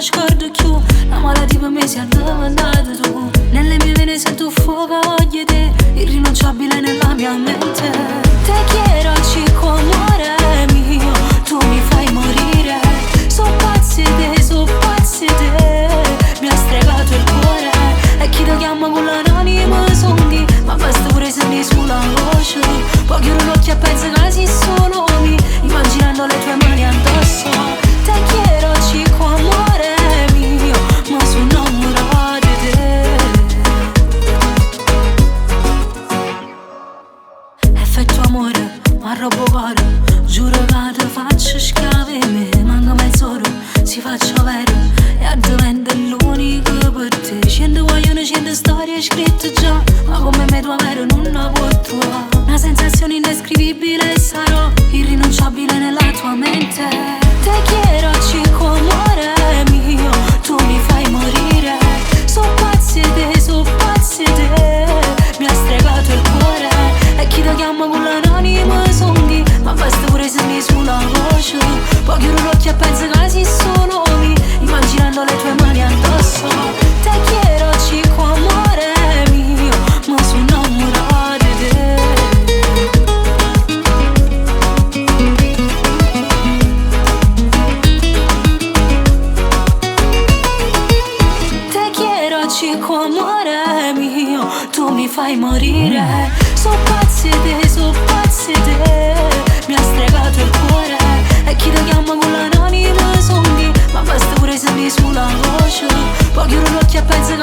scordo più. La malattia per me si è addormentata tu. Nelle mie vene sento fuoco, voglio te, irrinunciabile nella mia mente. Te quiero chico, amore mio, tu mi fai morire. So pazzi te, mi ha stregato il cuore. E chi ti chiama con l'anonimo sondi, ma basta pure se mi sulla voce. Poi chiudo l'occhio e penso che sei solo mi, immaginando le tue mani addosso. Te quiero chico, amore mio, ma sono innamorata di te. Effetto amore, ma robo cuore, giuro che ti faccio schiave me. Manca mezz'ora, si faccio vero, e a diventa l'unico per te. Cento vogliono, cento storie scritte già, ma come me tua vero non la può trovare. Una sensazione indescrivibile e sarò irrinunciabile nella tua mente. Te quiero chico, amore mio, tu mi fai morire. So pazzi te, mi ha stregato il cuore. E chi ti chiama con l'anonimo sondi, ma basta pure se mi sulla voce. Poi chiudo l'occhio e penso che sei solo mi, immaginando le tue mani addosso. Te quiero chico, amore mio, ma sono innamorata di te. Te quiero chico, amore mio, tu mi fai morire. So pazzi te, mi ha stregato il cuore. E chi ti chiama con l'anonimo sondi, ma basta pure se mi sulla voce. Poi chiudo l'occhio e penso che